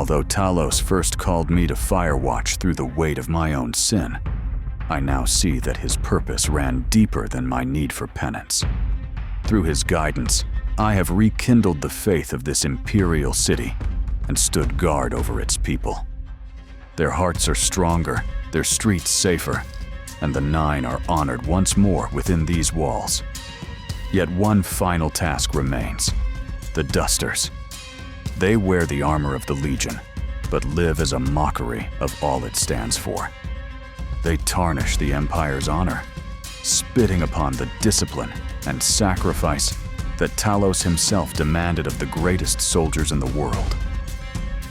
Although Talos first called me to firewatch through the weight of my own sin, I now see that his purpose ran deeper than my need for penance. Through his guidance, I have rekindled the faith of this imperial city and stood guard over its people. Their hearts are stronger, their streets safer, and the Nine are honored once more within these walls. Yet one final task remains: the Dusters. They wear the armor of the Legion, but live as a mockery of all it stands for. They tarnish the Empire's honor, spitting upon the discipline and sacrifice that Talos himself demanded of the greatest soldiers in the world.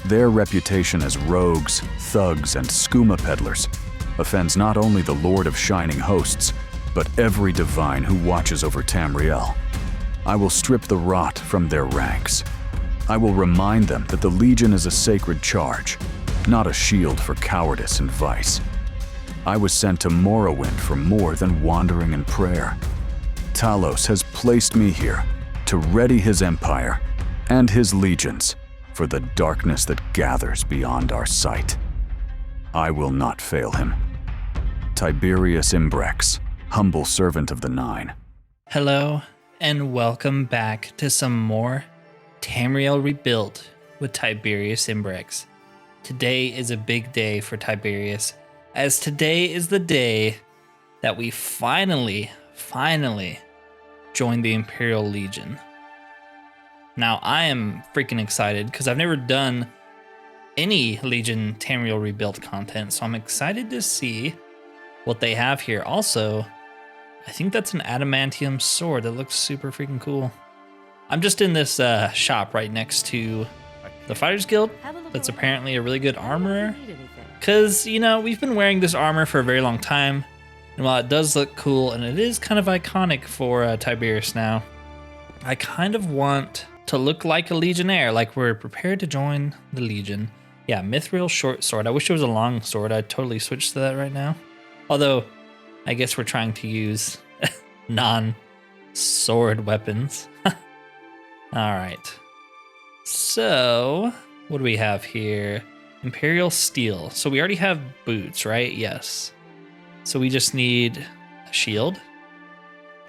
Their reputation as rogues, thugs, and skooma peddlers offends not only the Lord of Shining Hosts, but every divine who watches over Tamriel. I will strip the rot from their ranks. I will remind them that the Legion is a sacred charge, not a shield for cowardice and vice. I was sent to Morrowind for more than wandering in prayer. Talos has placed me here to ready his empire and his legions for the darkness that gathers beyond our sight. I will not fail him. Tiberius Imbrex, humble servant of the Nine. Hello, and welcome back to some more Tamriel Rebuilt with Tiberius Imbrex. Today is a big day for Tiberius, as today is the day that we finally joined the Imperial Legion. Now, I am freaking excited because I've never done any Legion Tamriel Rebuilt content, so I'm excited to see what they have here. Also, I think that's an adamantium sword that looks super freaking cool. I'm just in this shop right next to the Fighters Guild that's apparently a really good armorer. Because, you know, we've been wearing this armor for a very long time, and while it does look cool and it is kind of iconic for Tiberius now, I kind of want to look like a Legionnaire, like we're prepared to join the Legion. Yeah, Mithril short sword. I wish it was a long sword. I'd totally switch to that right now. Although, I guess we're trying to use non-sword weapons. Alright. So, what do we have here? Imperial steel. So we already have boots, right? Yes. So we just need a shield,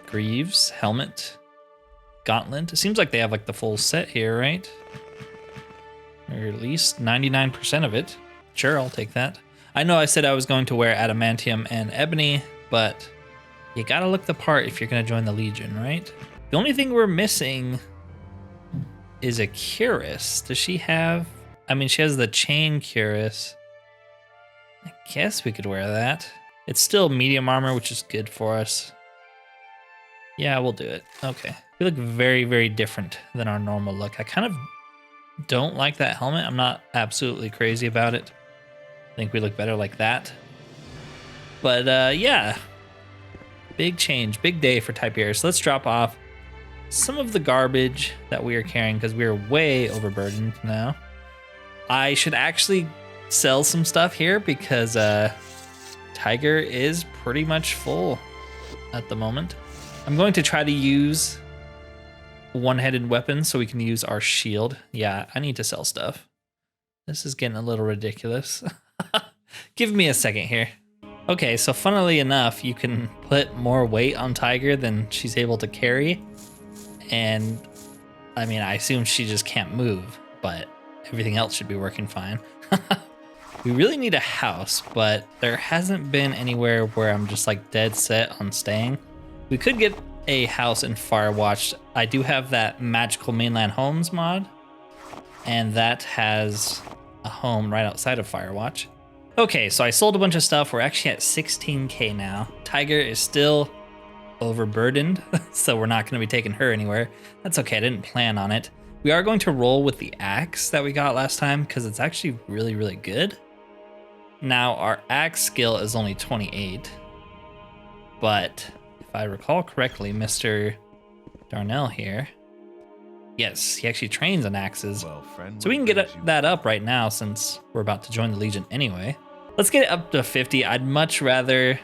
greaves, helmet, gauntlet. It seems like they have like the full set here, right? Or at least 99% of it. Sure, I'll take that. I know I said I was going to wear adamantium and ebony, but you gotta look the part if you're gonna join the Legion, right? The only thing we're missing is a cuirass. Does she have... I mean, she has the chain cuirass. I guess we could wear that. It's still medium armor, which is good for us. Yeah, we'll do it. Okay. We look very, very different than our normal look. I kind of don't like that helmet. I'm not absolutely crazy about it. I think we look better like that. But yeah, big change, big day for Tiberius. Let's drop off some of the garbage that we are carrying because we are way overburdened now. I should actually sell some stuff here because Tiger is pretty much full at the moment. I'm going to try to use one-handed weapons so we can use our shield. Yeah, I need to sell stuff. This is getting a little ridiculous. Give me a second here. Okay, so funnily enough, you can put more weight on Tiger than she's able to carry. And I mean, I assume she just can't move, but everything else should be working fine. We really need a house, but there hasn't been anywhere where I'm just like dead set on staying. We could get a house in Firewatch. I do have that Magical Mainland Homes mod, and that has a home right outside of Firewatch. Okay, so I sold a bunch of stuff. We're actually at 16k now. Tiger is still overburdened, so we're not going to be taking her anywhere. That's okay, I didn't plan on it. We are going to roll with the axe that we got last time because it's actually really, really good. Now, our axe skill is only 28, but if I recall correctly, Mr. Darnell here, yes, he actually trains on axes. So we can get that up right now since we're about to join the Legion anyway. Let's get it up to 50. I'd much rather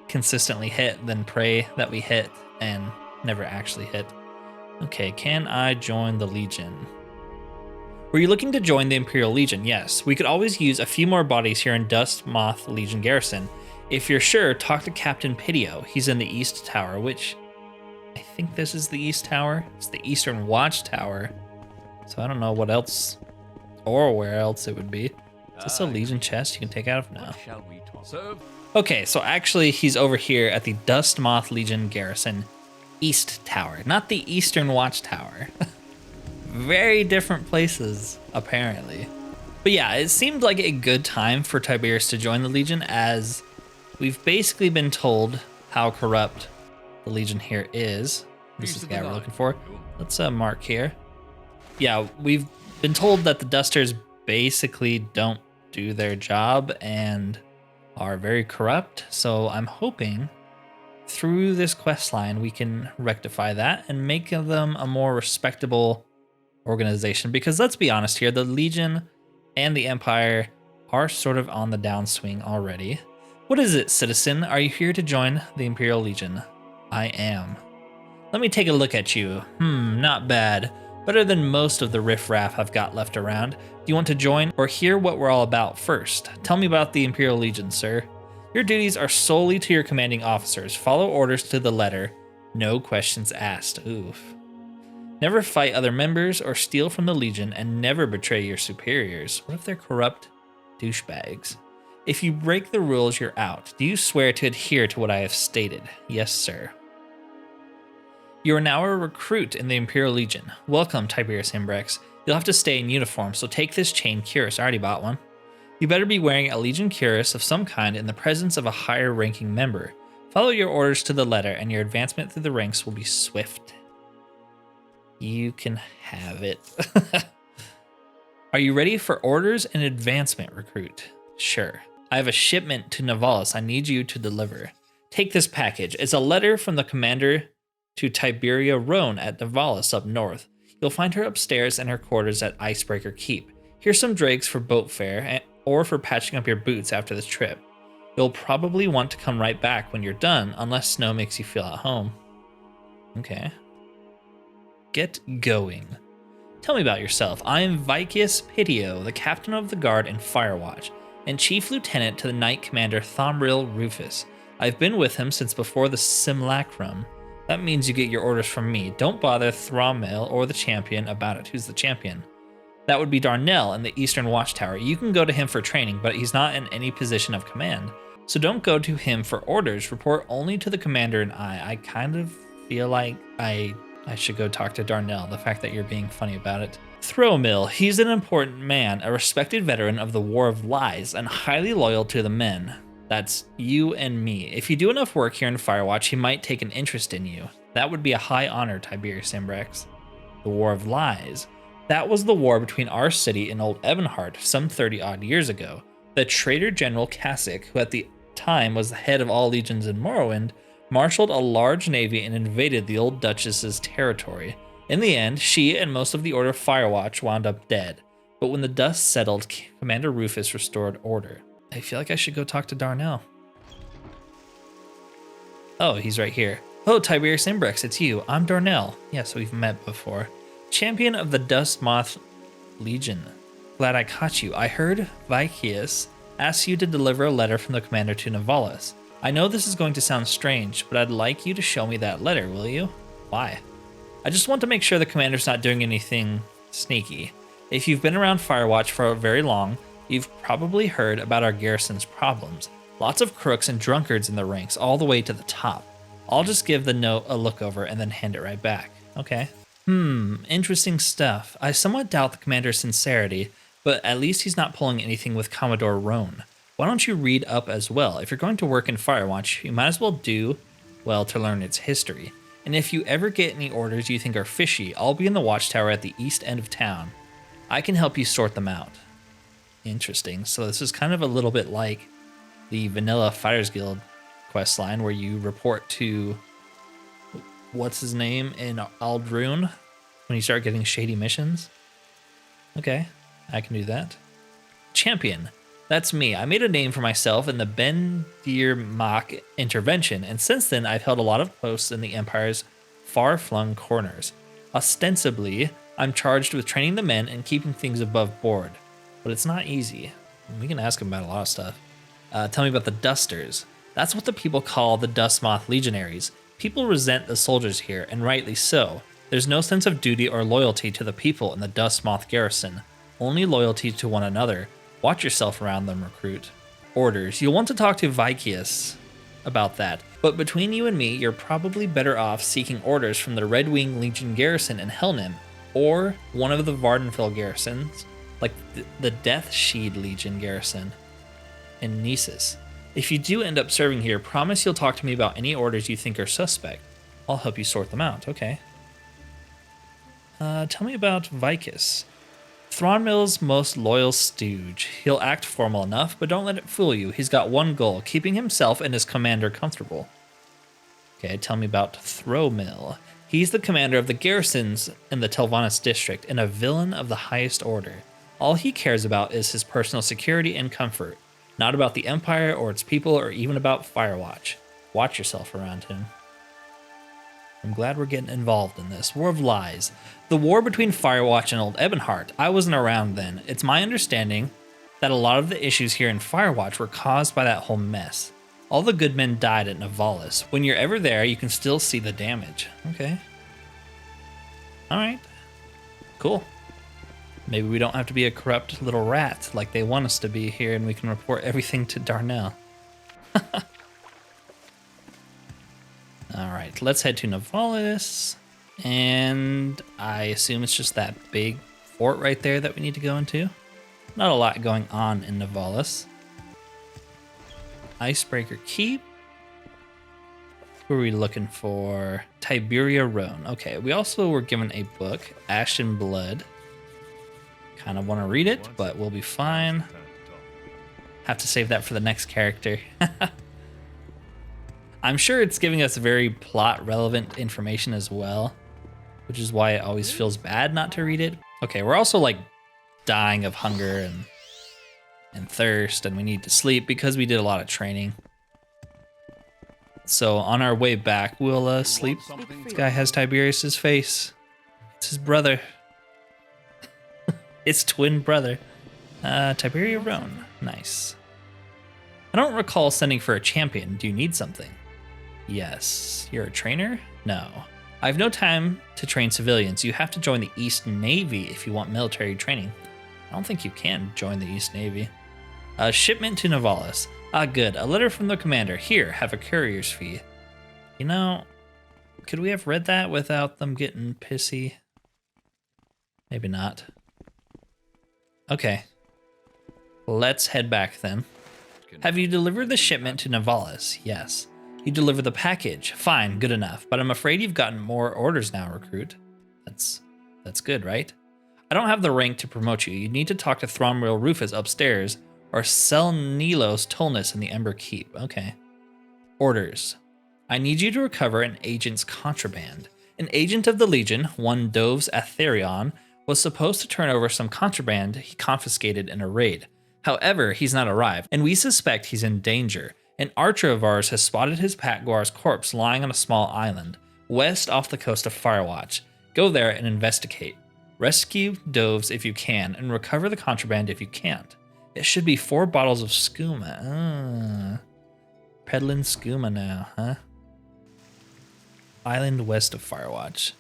consistently hit than pray that we hit and never actually hit. Okay, can I join the Legion? Were you looking to join the Imperial Legion? Yes. We could always use a few more bodies here in Dust Moth Legion Garrison. If you're sure, talk to Captain Pitio. He's in the East Tower, which I think this is the East Tower. It's the Eastern Watchtower. So I don't know what else or where else it would be. Is this a Legion chest you can take out of now? Okay, so actually he's over here at the Dust Moth Legion Garrison East Tower, not the Eastern Watchtower. Very different places, apparently. But yeah, it seemed like a good time for Tiberius to join the Legion, as we've basically been told how corrupt the Legion here is. This is the guy we're looking for. Let's mark here. Yeah, we've been told that the Dusters basically don't do their job and are very corrupt. So I'm hoping through this quest line we can rectify that and make them a more respectable organization. Because let's be honest here, the Legion and the Empire are sort of on the downswing already. What is it, citizen? Are you here to join the Imperial Legion? I am. Let me take a look at you. Not bad. Better than most of the riffraff I've got left around. Do you want to join or hear what we're all about first? Tell me about the Imperial Legion, sir. Your duties are solely to your commanding officers. Follow orders to the letter. No questions asked. Oof. Never fight other members or steal from the Legion, and never betray your superiors. What if they're corrupt douchebags? If you break the rules, you're out. Do you swear to adhere to what I have stated? Yes, sir. You are now a recruit in the Imperial Legion. Welcome, Tiberius Imbrex. You'll have to stay in uniform, so take this chain cuirass. I already bought one. You better be wearing a Legion cuirass of some kind in the presence of a higher-ranking member. Follow your orders to the letter, and your advancement through the ranks will be swift. You can have it. Are you ready for orders and advancement, recruit? Sure. I have a shipment to Navalis I need you to deliver. Take this package. It's a letter from the commander to Tiberia Roan at Navalis up north. You'll find her upstairs in her quarters at Icebreaker Keep. Here's some drakes for boat fare or for patching up your boots after this trip. You'll probably want to come right back when you're done, unless snow makes you feel at home. Okay. Get going. Tell me about yourself. I am Vicius Pitio, the captain of the guard in Firewatch, and chief lieutenant to the knight commander Tamriel Rufus. I've been with him since before the simulacrum. That means you get your orders from me. Don't bother Thrommel or the champion about it. Who's the champion? That would be Darnell in the Eastern Watchtower. You can go to him for training, but he's not in any position of command. So don't go to him for orders. Report only to the commander and I kind of feel like I should go talk to Darnell, the fact that you're being funny about it. Thrommel, he's an important man, a respected veteran of the War of Lies, and highly loyal to the men. That's you and me. If you do enough work here in Firewatch, he might take an interest in you. That would be a high honor, Tiberius Imbrex. The War of Lies. That was the war between our city and Old Ebonheart some 30-odd years ago. The traitor General Kasich, who at the time was the head of all legions in Morrowind, marshaled a large navy and invaded the old Duchess's territory. In the end, she and most of the Order of Firewatch wound up dead. But when the dust settled, Commander Rufus restored order. I feel like I should go talk to Darnell. Oh, he's right here. Oh, Tiberius Imbrex, it's you. I'm Darnell. Yes, we've met before. Champion of the Dust Moth Legion. Glad I caught you. I heard Vicius asked you to deliver a letter from the commander to Navalis. I know this is going to sound strange, but I'd like you to show me that letter, will you? Why? I just want to make sure the commander's not doing anything sneaky. If you've been around Firewatch for very long, you've probably heard about our garrison's problems. Lots of crooks and drunkards in the ranks, all the way to the top. I'll just give the note a look over and then hand it right back. Okay. Interesting stuff. I somewhat doubt the commander's sincerity, but at least he's not pulling anything with Commodore Roan. Why don't you read up as well? If you're going to work in Firewatch, you might as well do well to learn its history. And if you ever get any orders you think are fishy, I'll be in the watchtower at the east end of town. I can help you sort them out. Interesting. So this is kind of a little bit like the vanilla Fighters Guild questline where you report to what's his name in Aldrune when you start getting shady missions. Okay, I can do that. Champion. That's me. I made a name for myself in the Ben-Dir Mock intervention, and since then I've held a lot of posts in the Empire's far-flung corners. Ostensibly, I'm charged with training the men and keeping things above board, but it's not easy. We can ask him about a lot of stuff. Tell me about the Dusters. That's what the people call the Dustmoth Legionaries. People resent the soldiers here, and rightly so. There's no sense of duty or loyalty to the people in the Dustmoth garrison, only loyalty to one another. Watch yourself around them, recruit. Orders. You'll want to talk to Vicius about that, but between you and me, you're probably better off seeking orders from the Red Wing Legion garrison in Helnim, or one of the Vardenfell garrisons, like the Death Sheed Legion garrison in Nisus. If you do end up serving here, promise you'll talk to me about any orders you think are suspect. I'll help you sort them out, okay? Tell me about Vicus. Thronmill's most loyal stooge. He'll act formal enough, but don't let it fool you. He's got one goal, keeping himself and his commander comfortable. Okay, tell me about Throwmill. He's the commander of the garrisons in the Telvanus district and a villain of the highest order. All he cares about is his personal security and comfort, not about the Empire or its people or even about Firewatch. Watch yourself around him. I'm glad we're getting involved in this. War of Lies. The war between Firewatch and Old Ebonheart. I wasn't around then. It's my understanding that a lot of the issues here in Firewatch were caused by that whole mess. All the good men died at Navalis. When you're ever there, you can still see the damage. Okay. Alright. Cool. Maybe we don't have to be a corrupt little rat like they want us to be here, and we can report everything to Darnell. Alright, let's head to Navalis. And I assume it's just that big fort right there that we need to go into. Not a lot going on in Navalis. Icebreaker Keep. Who are we looking for? Tiberia Roan. Okay, we also were given a book, Ashen Blood. Kind of want to read it, but we'll be fine. Have to save that for the next character. I'm sure it's giving us very plot relevant information as well, which is why it always feels bad not to read it. Okay, we're also like dying of hunger and thirst, and we need to sleep because we did a lot of training. So on our way back, we'll sleep. This guy has Tiberius's face. It's his brother. His twin brother. Tiberia Roan. Nice. I don't recall sending for a champion. Do you need something? Yes. You're a trainer? No. I have no time to train civilians. You have to join the East Navy if you want military training. I don't think you can join the East Navy. A shipment to Navalis. Ah, good. A letter from the commander. Here, have a courier's fee. You know, could we have read that without them getting pissy? Maybe not. Okay. Let's head back then. Have you delivered the shipment to Navalis? Yes. You deliver the package. Fine, good enough. But I'm afraid you've gotten more orders now, recruit. That's good, right? I don't have the rank to promote you. You need to talk to Thronmil Rufus upstairs or sell Nilos Tolnus in the Ember Keep. Okay. Orders. I need you to recover an agent's contraband. An agent of the Legion, one Doves Atherion, was supposed to turn over some contraband he confiscated in a raid. However, he's not arrived, and we suspect he's in danger. An archer of ours has spotted his Patguar's corpse lying on a small island, west off the coast of Firewatch. Go there and investigate. Rescue Doves if you can, and recover the contraband if you can't. It should be 4 bottles of skooma. Peddling skooma now, huh? Island west of Firewatch.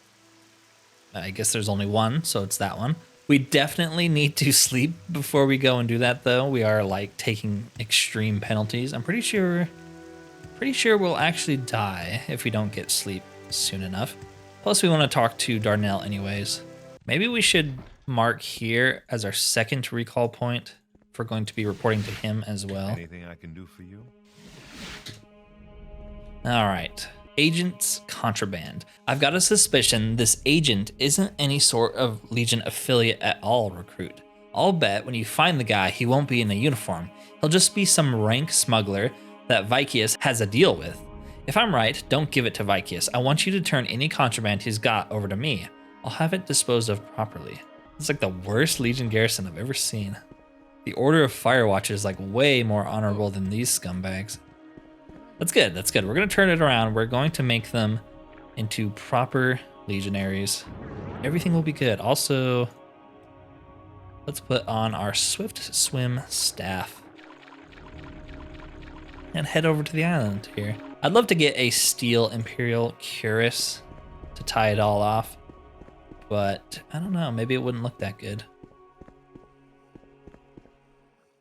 I guess there's only one, so it's that one. We definitely need to sleep before we go and do that, though. We are like taking extreme penalties. I'm pretty sure we'll actually die if we don't get sleep soon enough. Plus, we want to talk to Darnell anyways. Maybe we should mark here as our second recall point if we're going to be reporting to him as well. Anything I can do for you? All right. Agent's contraband. I've got a suspicion this agent isn't any sort of Legion affiliate at all, recruit. I'll bet when you find the guy, he won't be in a uniform. He'll just be some rank smuggler that Vicius has a deal with. If I'm right, don't give it to Vicius. I want you to turn any contraband he's got over to me. I'll have it disposed of properly. It's like the worst Legion garrison I've ever seen. The Order of Firewatch is like way more honorable than these scumbags. That's good, that's good. We're going to turn it around. We're going to make them into proper legionaries. everything will be good. Also, let's put on our Swift Swim staff and head over to the island here. I'd love to get a steel Imperial cuirass to tie it all off, but I don't know, maybe it wouldn't look that good.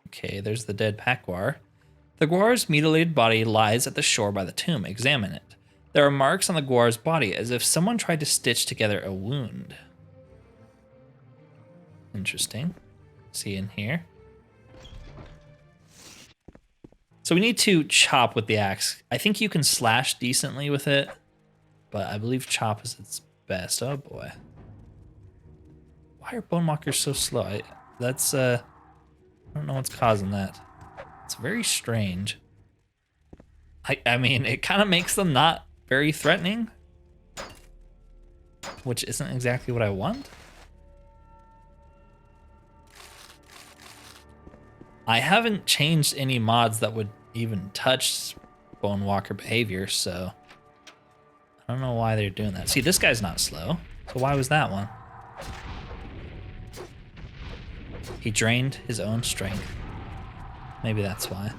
Okay, there's the dead Pakwar. The Guar's mutilated body lies at the shore by the tomb. Examine it. There are marks on the Guar's body as if someone tried to stitch together a wound. Interesting. See in here. So we need to chop with the axe. I think you can slash decently with it, but I believe chop is its best. Oh boy. Why are bone walkers so slow? I don't know what's causing that. It's very strange. I mean, it kind of makes them not very threatening, which isn't exactly what I want. I haven't changed any mods that would even touch bone walker behavior, so I don't know why they're doing that. See, this guy's not slow, so why was that one? He drained his own strength. Maybe that's why.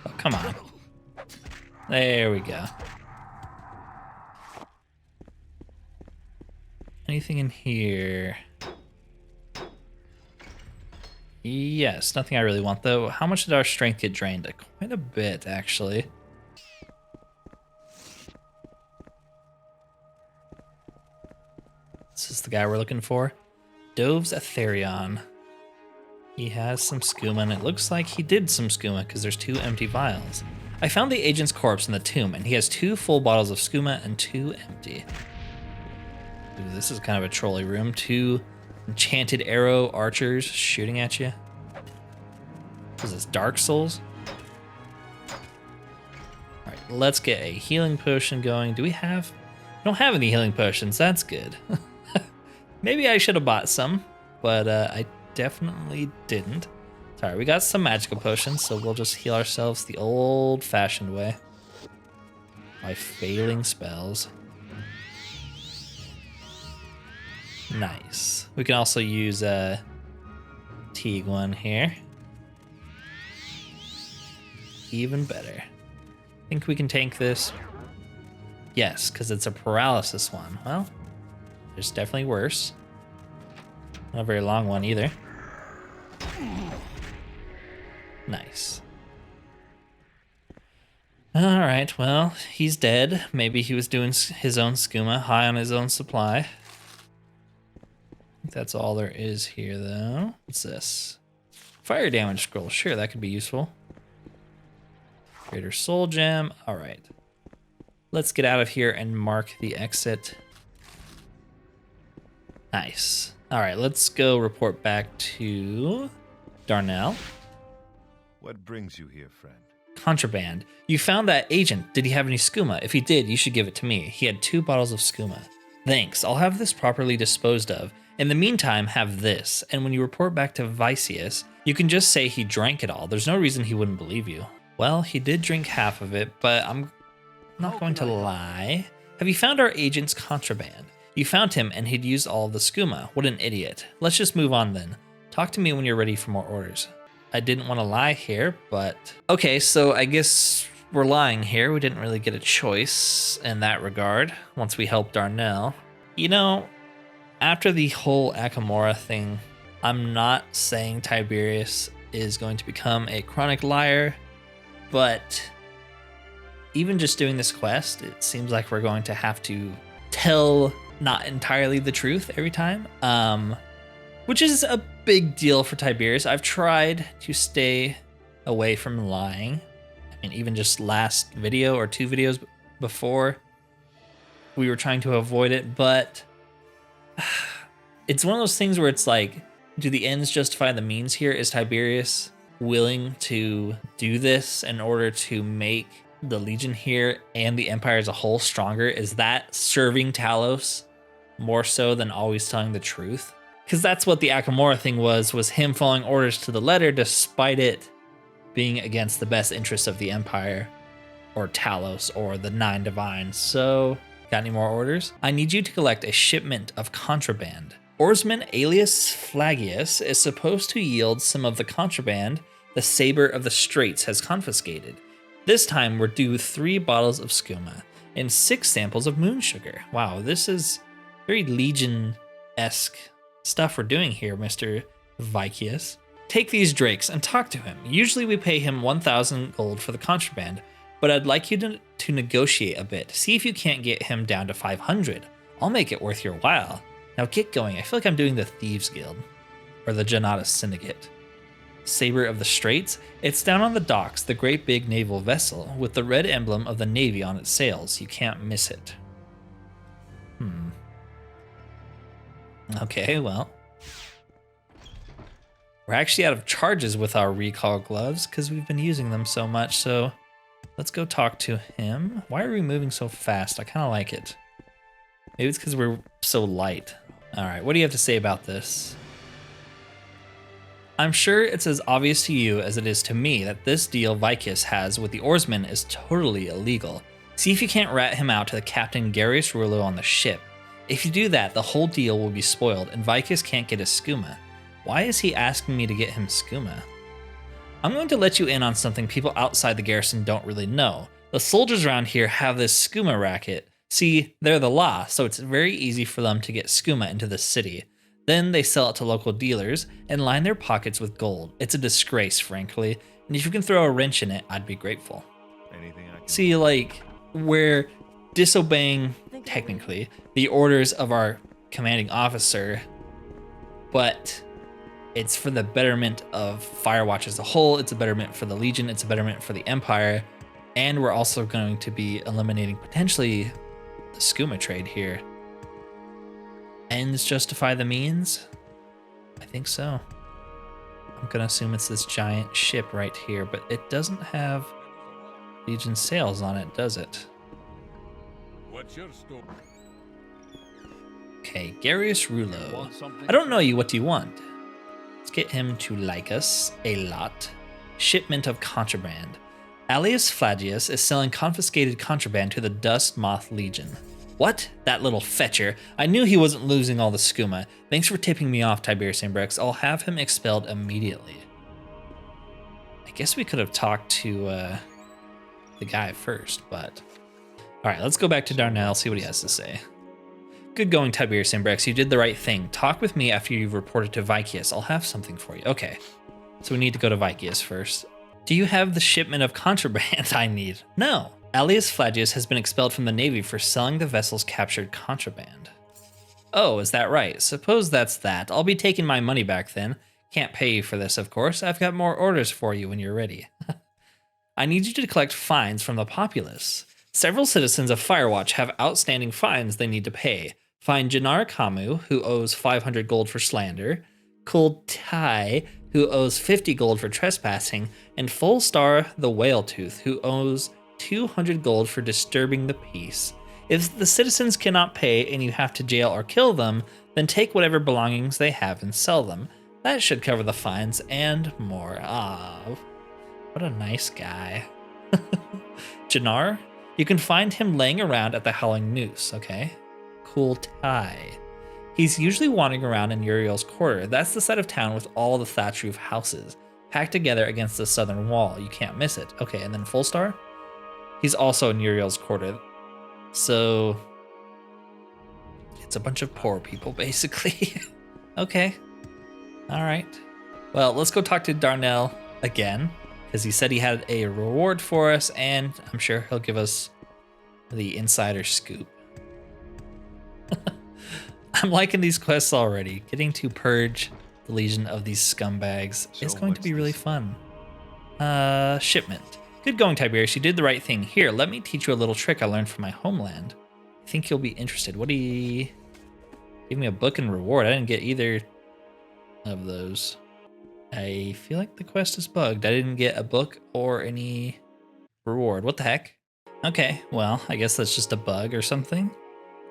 Oh, come on. There we go. Anything in here? Yes, nothing I really want though. How much did our strength get drained? Quite a bit, actually. This is the guy we're looking for. Dove's Aetherion. He has some skooma, and it looks like he did some skooma because there's 2 empty vials. I found the agent's corpse in the tomb, and he has 2 full bottles of skooma and 2 empty. Ooh, this is kind of a trolley room. 2 enchanted arrow archers shooting at you. What is this, Dark Souls? All right, let's get a healing potion going. Do we have... We don't have any healing potions. That's good. Maybe I should have bought some, but I definitely didn't. Sorry, we got some magical potions, so we'll just heal ourselves the old-fashioned way by failing spells. Nice. We can also use a Teague one here. Even better. Think we can tank this? Yes, because it's a paralysis one. Well, there's definitely worse. Not a very long one either. Nice. All right, well, he's dead. Maybe he was doing his own skooma, high on his own supply. I think that's all there is here, though. What's this? Fire damage scroll. Sure, that could be useful. Greater soul gem. All right. Let's get out of here and mark the exit. Nice. All right, let's go report back to Darnell. What brings you here, friend? Contraband. You found that agent. Did he have any skooma? If he did, you should give it to me. He had 2 bottles of skooma. Thanks. I'll have this properly disposed of. In the meantime, have this. And when you report back to Vicius, you can just say he drank it all. There's no reason he wouldn't believe you. Well, he did drink half of it, but I'm not going to lie. Have you found our agent's contraband? You found him and he'd used all of the skooma. What an idiot. Let's just move on then. Talk to me when you're ready for more orders. I didn't want to lie here, but... Okay, so I guess we're lying here. We didn't really get a choice in that regard once we helped Darnell. You know, after the whole Akamora thing, I'm not saying Tiberius is going to become a chronic liar, but even just doing this quest, it seems like we're going to have to tell not entirely the truth every time, which is a big deal for Tiberius. I've tried to stay away from lying. I mean, even just last video or 2 videos before, we were trying to avoid it, but it's one of those things where it's like, do the ends justify the means here? Is Tiberius willing to do this in order to make the Legion here and the Empire as a whole stronger? Is that serving Talos more so than always telling the truth? Because that's what the Akamora thing was him following orders to the letter, despite it being against the best interests of the Empire, or Talos, or the Nine Divines. So, got any more orders? I need you to collect a shipment of contraband. Oarsman alias Flagius is supposed to yield some of the contraband the Saber of the Straits has confiscated. This time we're due 3 bottles of skooma and 6 samples of moon sugar. Wow, this is very Legion-esque stuff we're doing here, Mr. Vicius. Take these drakes and talk to him. Usually we pay him 1,000 gold for the contraband, but I'd like you to negotiate a bit. See if you can't get him down to 500. I'll make it worth your while. Now get going. I feel like I'm doing the Thieves Guild or the Janata Syndicate. Saber of the Straits? It's down on the docks, the great big naval vessel with the red emblem of the Navy on its sails. You can't miss it. Okay, well. We're actually out of charges with our recall gloves because we've been using them so much, so let's go talk to him. Why are we moving so fast? I kind of like it. Maybe it's because we're so light. All right, what do you have to say about this? I'm sure it's as obvious to you as it is to me that this deal Vicius has with the oarsmen is totally illegal. See if you can't rat him out to the Captain Garius Rulo on the ship. If you do that, the whole deal will be spoiled and Vicius can't get his skooma. Why is he asking me to get him skooma? I'm going to let you in on something people outside the garrison don't really know. The soldiers around here have this skooma racket. See, they're the law, so it's very easy for them to get skooma into the city. Then they sell it to local dealers and line their pockets with gold. It's a disgrace, frankly, and if you can throw a wrench in it, I'd be grateful. See, like, we're disobeying, technically, the orders of our commanding officer, but it's for the betterment of Firewatch as a whole, it's a betterment for the Legion, it's a betterment for the Empire, and we're also going to be eliminating, potentially, the skooma trade here. Ends justify the means? I think so. I'm gonna assume it's this giant ship right here, but it doesn't have Legion sails on it, does it? What's your story? Okay, Garius Rulo. I don't know you, what do you want? Let's get him to like us a lot. Shipment of contraband. Alias Flagius is selling confiscated contraband to the Dust Moth Legion. What? That little fetcher. I knew he wasn't losing all the skooma. Thanks for tipping me off, Tiberius and Brex. I'll have him expelled immediately. I guess we could have talked to the guy first, but... Alright, let's go back to Darnell, see what he has to say. Good going, Tiberius and Brex. You did the right thing. Talk with me after you've reported to Vicius. I'll have something for you. Okay, so we need to go to Vicius first. Do you have the shipment of contraband I need? No. Alias Flagius has been expelled from the Navy for selling the vessel's captured contraband. Oh, is that right? Suppose that's that. I'll be taking my money back then. Can't pay you for this, of course. I've got more orders for you when you're ready. I need you to collect fines from the populace. Several citizens of Firewatch have outstanding fines they need to pay. Fine Jannar Kamu, who owes 500 gold for slander, Kul Tai, who owes 50 gold for trespassing, and Full Star the Whale Tooth, who owes 200 gold for disturbing the peace. If the citizens cannot pay and you have to jail or kill them, then take whatever belongings they have and sell them. That should cover the fines and more. Ah, what a nice guy. Jannar? You can find him laying around at the Howling Noose, okay? Kul Tai. He's usually wandering around in Uriel's Quarter. That's the side of town with all the thatch roof houses, packed together against the southern wall. You can't miss it. Okay, and then Full Star? He's also in Uriel's Quarter. So it's a bunch of poor people, basically. Okay. All right. Well, let's go talk to Darnell again, because he said he had a reward for us, and I'm sure he'll give us the insider scoop. I'm liking these quests already. Getting to purge the Legion of these scumbags is going to be really fun. Shipment. Good going, Tiberius. You did the right thing. Here, let me teach you a little trick I learned from my homeland. I think you'll be interested. What do you... Give me a book and reward. I didn't get either of those. I feel like the quest is bugged. I didn't get a book or any reward. What the heck? Okay, well, I guess that's just a bug or something.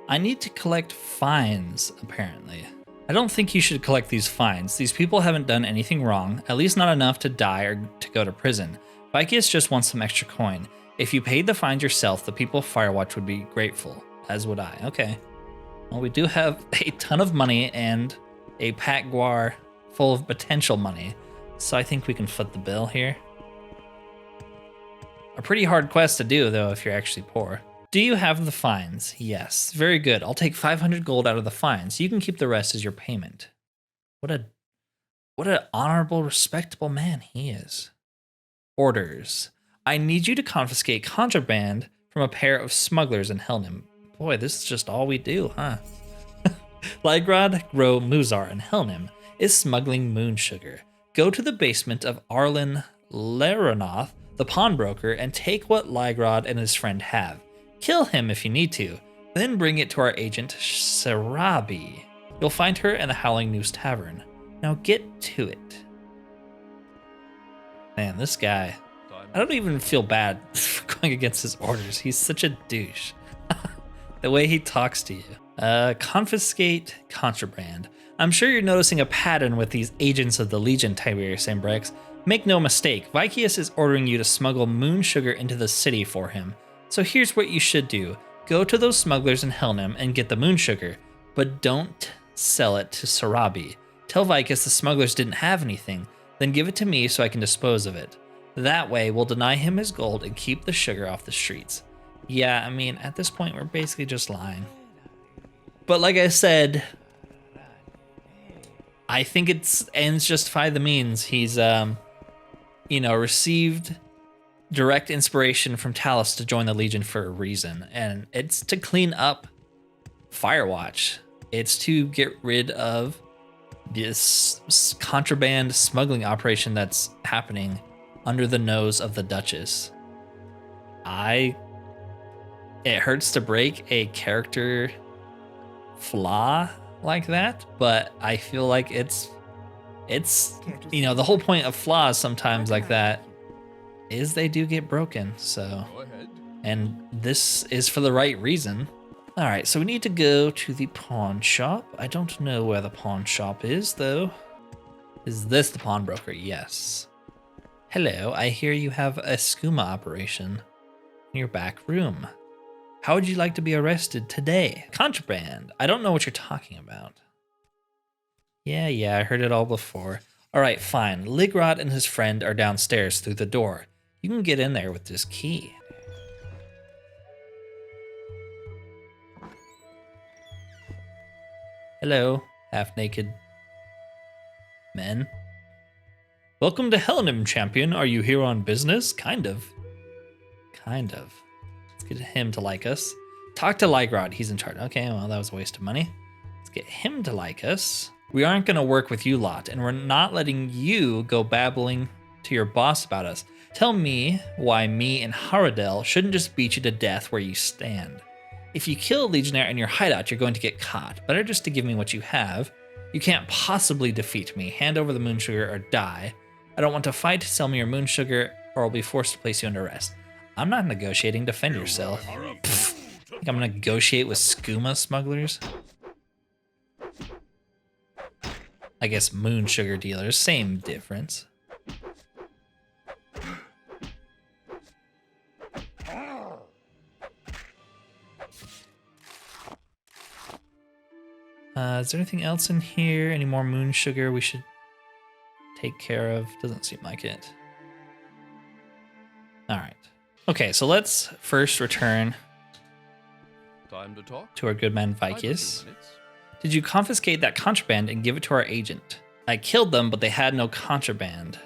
I need to collect fines, apparently. I don't think you should collect these fines. These people haven't done anything wrong, at least not enough to die or to go to prison. Vykius just wants some extra coin. If you paid the fines yourself, the people of Firewatch would be grateful, as would I. Okay. Well, we do have a ton of money and a pack guar full of potential money, so I think we can foot the bill here. A pretty hard quest to do, though, if you're actually poor. Do you have the fines? Yes. Very good. I'll take 500 gold out of the fines. You can keep the rest as your payment. What an honorable, respectable man he is. Orders. I need you to confiscate contraband from a pair of smugglers in Helnim. Boy, this is just all we do, huh? Lygrod, Gro, Muzar, and Helnim is smuggling moon sugar. Go to the basement of Arlen Leronoth, the pawnbroker, and take what Lygrod and his friend have. Kill him if you need to, then bring it to our agent, Sarabi. You'll find her in the Howling Noose Tavern. Now get to it. Man, this guy, I don't even feel bad for going against his orders. He's such a douche. The way he talks to you. Confiscate contraband. I'm sure you're noticing a pattern with these agents of the Legion, Tiberius and Brex. Make no mistake, Vykius is ordering you to smuggle moon sugar into the city for him. So here's what you should do. Go to those smugglers in Helnim and get the moon sugar, but don't sell it to Sarabi. Tell Vykius the smugglers didn't have anything, then give it to me so I can dispose of it. That way, we'll deny him his gold and keep the sugar off the streets. Yeah, I mean, at this point, we're basically just lying. But like I said, I think it's ends justify the means. He's, received direct inspiration from Talos to join the Legion for a reason, and it's to clean up Firewatch. It's to get rid of this contraband smuggling operation that's happening under the nose of the Duchess. It hurts to break a character flaw like that, but I feel like it's the whole point of flaws sometimes like that is they do get broken. So, and this is for the right reason. All right, so we need to go to the pawn shop. I don't know where the pawn shop is though. Is this the pawnbroker? Yes. Hello, I hear you have a skooma operation in your back room. How would you like to be arrested today? Contraband. I don't know what you're talking about. Yeah, I heard it all before. All right, fine. Lygrod and his friend are downstairs through the door. You can get in there with this key. Hello, half-naked men. Welcome to Helnim, champion. Are you here on business? Kind of. Let's get him to like us. Talk to Lygrod. He's in charge. Okay, well, that was a waste of money. Let's get him to like us. We aren't going to work with you lot, and we're not letting you go babbling to your boss about us. Tell me why me and Haradel shouldn't just beat you to death where you stand. If you kill a Legionary in your hideout, you're going to get caught. Better just to give me what you have. You can't possibly defeat me. Hand over the moon sugar or die. I don't want to fight. Sell me your moon sugar, or I'll be forced to place you under arrest. I'm not negotiating. Defend yourself. Pfft. Think I'm gonna negotiate with skooma smugglers? I guess moon sugar dealers, same difference. Is there anything else in here? Any more moon sugar we should take care of? Doesn't seem like it. All right. Okay, so let's first return to our good man Vykius. Did you confiscate that contraband and give it to our agent? I killed them, but they had no contraband.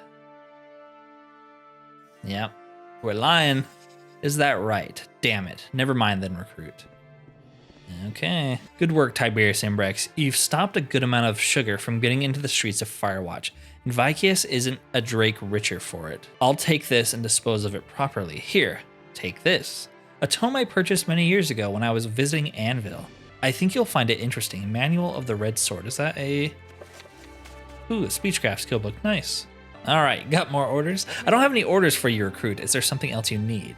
Yep, we're lying. Is that right? Damn it. Never mind then, recruit. Okay. Good work, Tiberius and Brex. You've stopped a good amount of sugar from getting into the streets of Firewatch, and Vykius isn't a Drake richer for it. I'll take this and dispose of it properly. Here, take this. A tome I purchased many years ago when I was visiting Anvil. I think you'll find it interesting. Manual of the Red Sword. Is that a... Ooh, a Speechcraft skill book. Nice. All right, got more orders? I don't have any orders for you, recruit. Is there something else you need?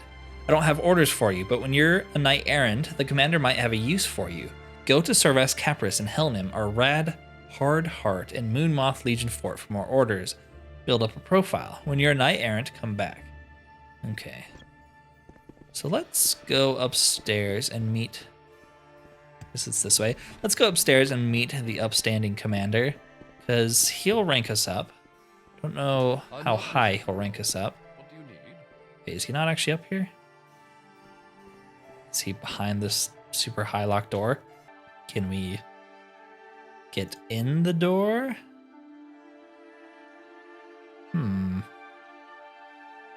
I don't have orders for you, but when you're a knight errant, the commander might have a use for you. Go to Servas Capris in Helnim or Rad Hard Heart in Moonmoth Legion Fort for more orders. Build up a profile. When you're a knight errant, come back. Okay. So let's go upstairs and meet... This is this way. Let's go upstairs and meet the upstanding commander, because he'll rank us up. Don't know how high he'll rank us up. What do you need? Wait, is he not actually up here? Is he behind this super high locked door? Can we get in the door?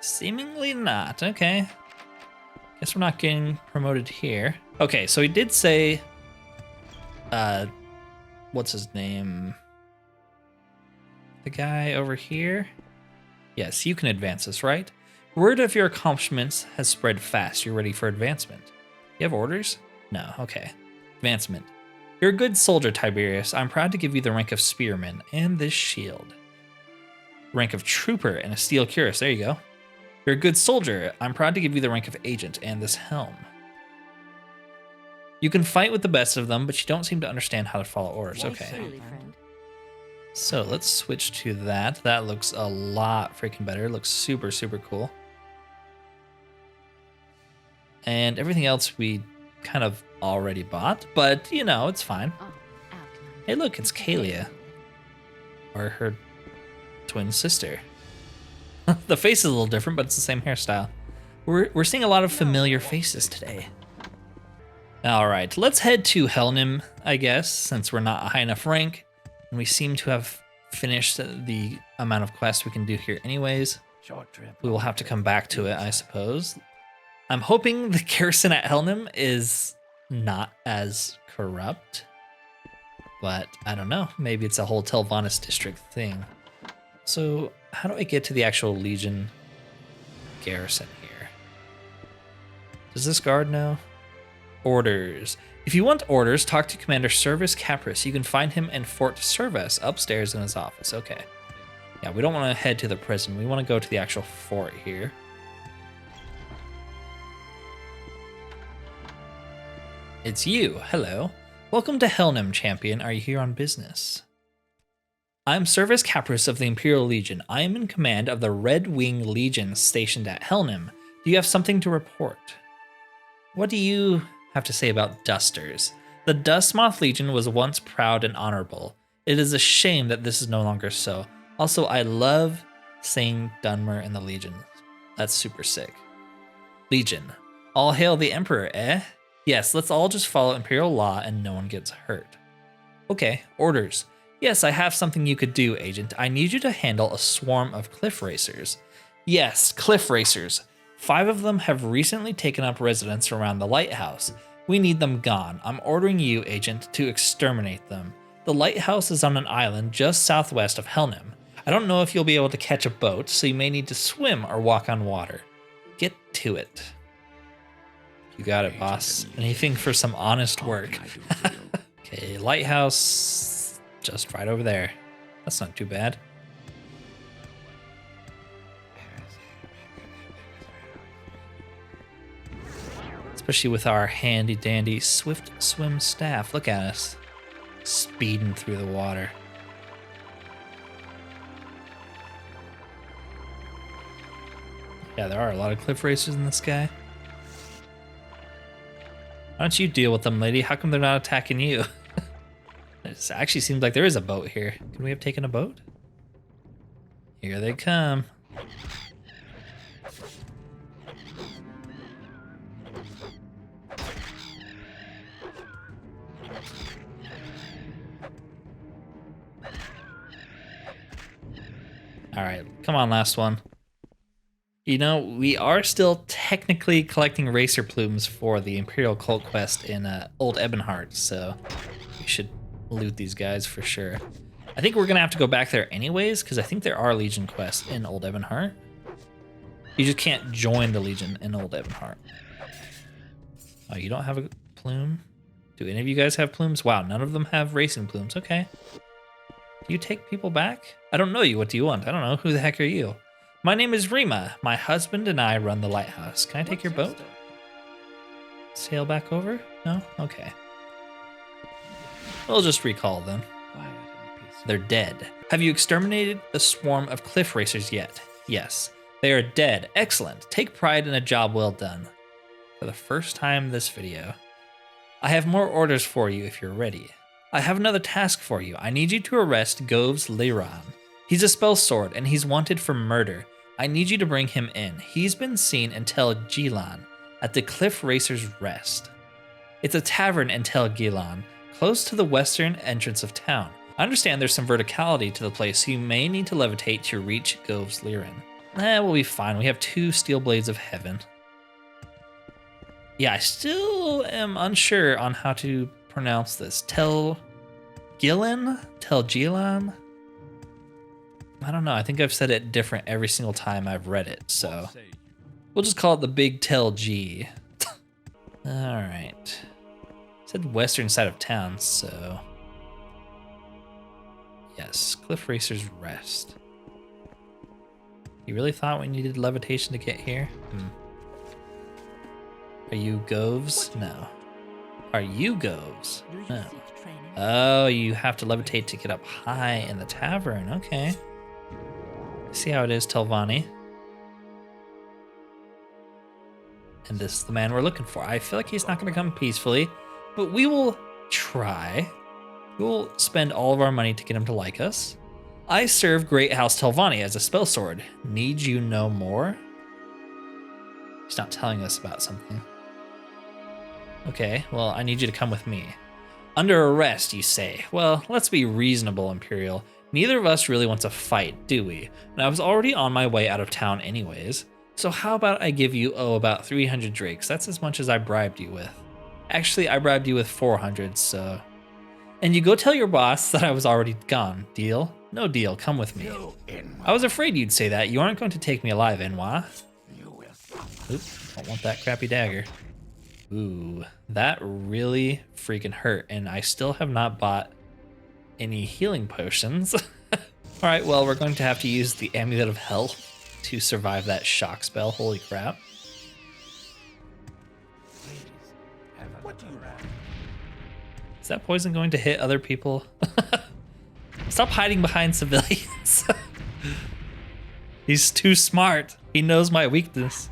Seemingly not. Okay. Guess we're not getting promoted here. Okay, so he did say, what's his name? The guy over here? Yes, you can advance us, right? Word of your accomplishments has spread fast. You're ready for advancement. You have orders? No, okay. Advancement. You're a good soldier, Tiberius. I'm proud to give you the rank of spearman and this shield. Rank of trooper and a steel cuirass. There you go. You're a good soldier. I'm proud to give you the rank of agent and this helm. You can fight with the best of them, but you don't seem to understand how to follow orders. Okay. So let's switch to that. That looks a lot freaking better. It looks super, super cool. And everything else we kind of already bought, but you know, it's fine. Hey, look, it's Kalia. Or her twin sister. The face is a little different, but it's the same hairstyle. We're seeing a lot of familiar faces today. All right, let's head to Helnim, I guess, since we're not a high enough rank. And we seem to have finished the amount of quests we can do here anyways. We will have to come back to it, I suppose. I'm hoping the garrison at Helnim is not as corrupt. But I don't know. Maybe it's a whole Telvanus district thing. So how do I get to the actual Legion garrison here? Does this guard know? Orders. If you want orders, talk to Commander Servus Capris. You can find him in Fort Servus upstairs in his office. Okay. Yeah, we don't want to head to the prison. We want to go to the actual fort here. It's you. Hello. Welcome to Helnim, champion. Are you here on business? I'm Servus Capris of the Imperial Legion. I am in command of the Red Wing Legion stationed at Helnim. Do you have something to report? What do you have to say about Dusters? The Dustmoth Legion was once proud and honorable. It is a shame that this is no longer so. Also, I love saying Dunmer and the Legion. That's super sick. Legion. All hail the Emperor, eh? Yes, let's all just follow Imperial law and no one gets hurt. Okay, orders. Yes, I have something you could do, Agent. I need you to handle a swarm of cliff racers. Yes, cliff racers. 5 of them have recently taken up residence around the lighthouse. We need them gone. I'm ordering you, Agent, to exterminate them. The lighthouse is on an island just southwest of Helnim. I don't know if you'll be able to catch a boat, so you may need to swim or walk on water. Get to it. You got it, boss. Anything for some honest work. Okay, lighthouse just right over there. That's not too bad. Especially with our handy dandy swift swim staff. Look at us. Speeding through the water. Yeah, there are a lot of cliff racers in this guy. Why don't you deal with them, lady? How come they're not attacking you? It actually seems like there is a boat here. Could we have taken a boat? Here they come. All right, come on, last one. You know, we are still technically collecting racer plumes for the Imperial Cult quest in Old Ebonheart, so we should loot these guys for sure. I think we're gonna have to go back there anyways, because I think there are Legion quests in Old Ebonheart. You just can't join the Legion in Old Ebonheart. Oh, you don't have a plume? Do any of you guys have plumes? Wow, none of them have racing plumes. Okay. Do you take people back? I don't know you. What do you want? I don't know. Who the heck are you? My name is Rima. My husband and I run the lighthouse. Can I take your boat? Sail back over? No? Okay. We'll just recall then. They're dead. Have you exterminated the swarm of cliff racers yet? Yes. They are dead. Excellent. Take pride in a job well done. For the first time in this video, I have more orders for you if you're ready. I have another task for you. I need you to arrest Goves Liran. He's a spell sword and he's wanted for murder. I need you to bring him in. He's been seen in Tel Gilan at the Cliff Racer's Rest. It's a tavern in Tel Gilan, close to the western entrance of town. I understand there's some verticality to the place, so you may need to levitate to reach Goves Liran. We'll be fine. We have 2 steel blades of heaven. Yeah, I still am unsure on how to pronounce this. Tel Gilan? I don't know. I think I've said it different every single time I've read it, so we'll just call it the Big Tel G. All right. Said western side of town, so yes, Cliff Racer's Rest. You really thought we needed levitation to get here? Are you Goves? No. Are you Goves? No. Oh, you have to levitate to get up high in the tavern. Okay. See how it is, Telvanni. And this is the man we're looking for. I feel like he's not going to come peacefully, but we will try. We will spend all of our money to get him to like us. I serve Great House Telvanni as a spell sword. Need you know more? He's not telling us about something. Okay, well, I need you to come with me. Under arrest, you say. Well, let's be reasonable, Imperial. Neither of us really wants a fight, do we? And I was already on my way out of town anyways. So how about I give you, about 300 drakes. That's as much as I bribed you with. Actually, I bribed you with 400, so... And you go tell your boss that I was already gone. Deal? No deal. Come with me. I was afraid you'd say that. You aren't going to take me alive, Enwa. Oops, don't want that crappy dagger. Ooh, that really freaking hurt, and I still have not bought any healing potions. All right, well, we're going to have to use the Amulet of Health to survive that shock spell. Holy crap. Is that poison going to hit other people? Stop hiding behind civilians. He's too smart. He knows my weakness.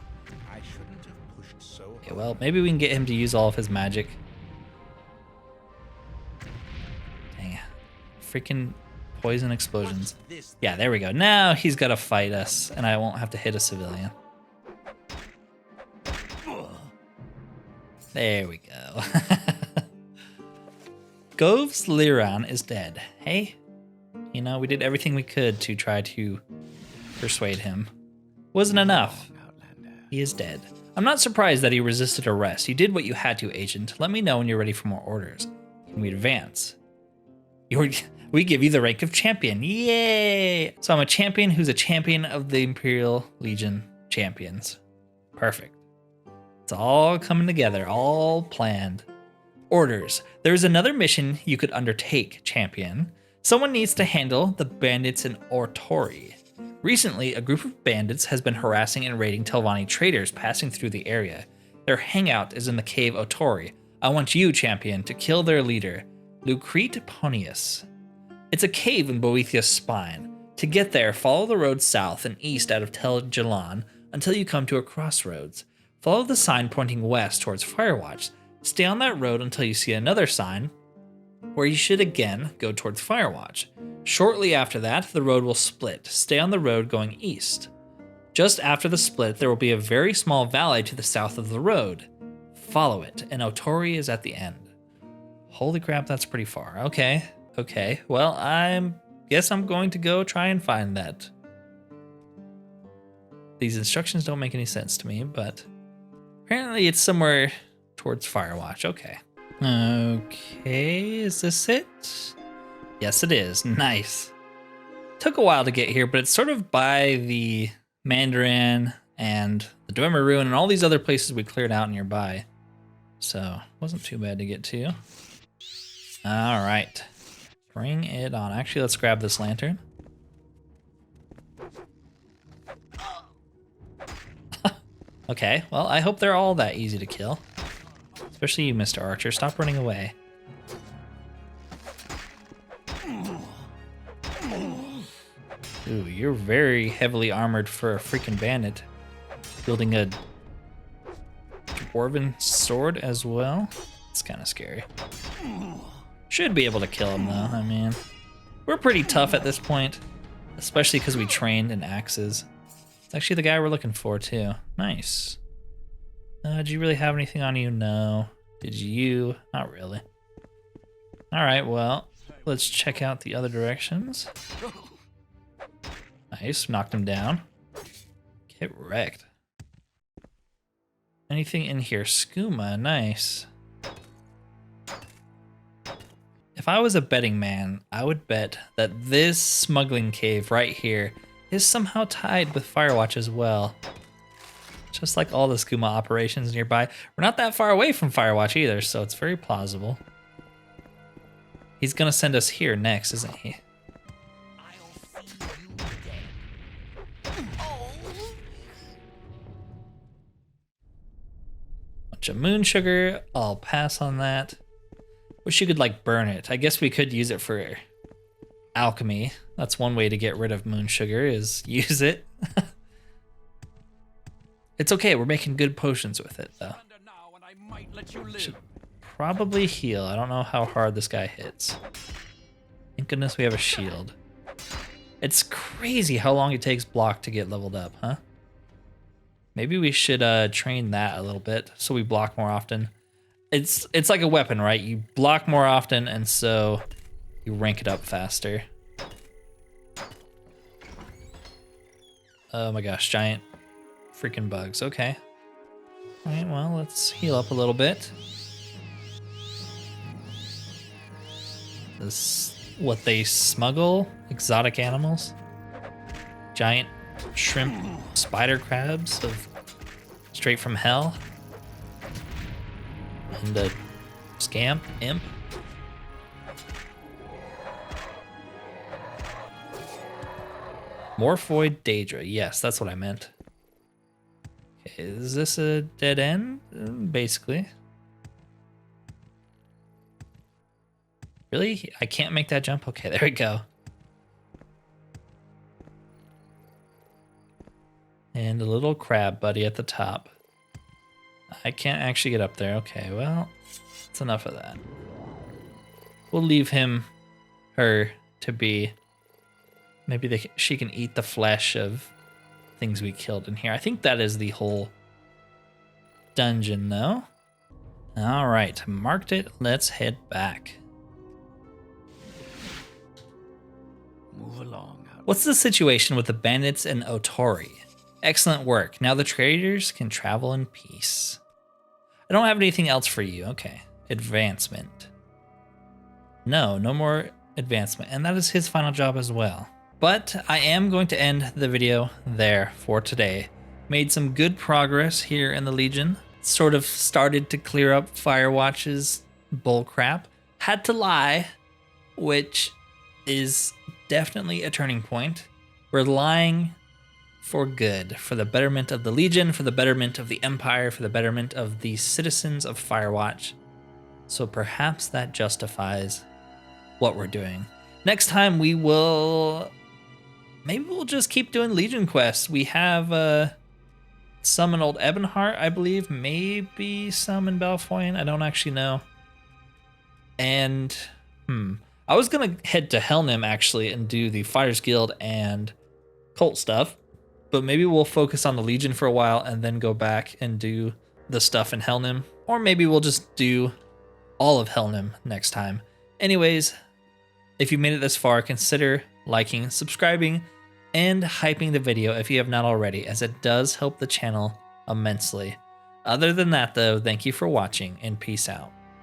Okay, well, maybe we can get him to use all of his magic. Dang. Freaking poison explosions. Yeah, there we go. Now he's got to fight us, and I won't have to hit a civilian. There we go. Goves Liran is dead. Hey, you know, we did everything we could to try to persuade him. Wasn't enough. He is dead. I'm not surprised that he resisted arrest. You did what you had to, Agent. Let me know when you're ready for more orders. Can we advance? We give you the rank of champion. Yay! So I'm a champion who's a champion of the Imperial Legion champions. Perfect. It's all coming together, all planned. Orders. There's another mission you could undertake, champion. Someone needs to handle the bandits in Ortori. Recently, a group of bandits has been harassing and raiding Telvanni traders passing through the area. Their hangout is in the cave Otori. I want you, champion, to kill their leader, Lucrete Ponius. It's a cave in Boethia's spine. To get there, follow the road south and east out of Tel Gilan until you come to a crossroads. Follow the sign pointing west towards Firewatch. Stay on that road until you see another sign where you should again go towards Firewatch. Shortly after that, the road will split. Stay on the road going east. Just after the split, there will be a very small valley to the south of the road. Follow it, and Otori is at the end. Holy crap, that's pretty far. Okay. Well, guess I'm going to go try and find that. These instructions don't make any sense to me, but apparently it's somewhere towards Firewatch. Okay, is this it? Yes, it is. Nice. Took a while to get here, but it's sort of by the Mandarin and the Dwemer Ruin and all these other places we cleared out nearby. So, wasn't too bad to get to. All right. Bring it on. Actually, let's grab this lantern. Okay, well, I hope they're all that easy to kill. Especially you, Mr. Archer. Stop running away. Ooh, you're very heavily armored for a freaking bandit. Building a dwarven sword as well. It's kind of scary. Should be able to kill him though. I mean, we're pretty tough at this point, especially because we trained in axes. It's actually the guy we're looking for too. Nice. Did you really have anything on you? No. Did you? Not really. All right, well, let's check out the other directions. Nice, knocked him down. Get wrecked. Anything in here? Skooma, nice. If I was a betting man, I would bet that this smuggling cave right here is somehow tied with Firewatch as well. Just like all the skooma operations nearby. We're not that far away from Firewatch either, so it's very plausible. He's gonna send us here next, isn't he? Bunch of moon sugar. I'll pass on that. Wish you could like burn it. I guess we could use it for alchemy. That's one way to get rid of moon sugar, is use it. It's okay, we're making good potions with it though. Should probably heal. I don't know how hard this guy hits. Thank goodness we have a shield. It's crazy how long it takes block to get leveled up, huh? Maybe we should train that a little bit so we block more often. It's like a weapon, right? You block more often and so you rank it up faster. Oh my gosh, giant freaking bugs. Okay. All right, well, let's heal up a little bit. This what they smuggle? Exotic animals? Giant shrimp spider crabs of straight from hell? And a scamp, imp. Morphoid Daedra. Yes, that's what I meant. Okay, is this a dead end? Basically. Really? I can't make that jump? Okay, there we go. And a little crab buddy at the top. I can't actually get up there. Okay, well, that's enough of that. We'll leave him, her, to be. Maybe she can eat the flesh of things we killed in here. I think that is the whole dungeon, though. All right, marked it. Let's head back. Move along. What's the situation with the bandits and Otori? Excellent work. Now the traders can travel in peace. I don't have anything else for you. Okay. Advancement. No more advancement. And that is his final job as well. But I am going to end the video there for today. Made some good progress here in the Legion. Sort of started to clear up Firewatch's bullcrap. Had to lie, which is definitely a turning point. We're lying for good, for the betterment of the Legion, for the betterment of the Empire, for the betterment of the citizens of Firewatch. So perhaps that justifies what we're doing. Next time we will... Maybe we'll just keep doing Legion quests. We have some in Old Ebonheart, I believe. Maybe some in Balfoyn. I don't actually know. And, I was going to head to Helnim, actually, and do the Fighters Guild and cult stuff. But maybe we'll focus on the Legion for a while and then go back and do the stuff in Helnim. Or maybe we'll just do all of Helnim next time. Anyways, if you made it this far, consider liking, subscribing, and hyping the video if you have not already, as it does help the channel immensely. Other than that, though, thank you for watching and peace out.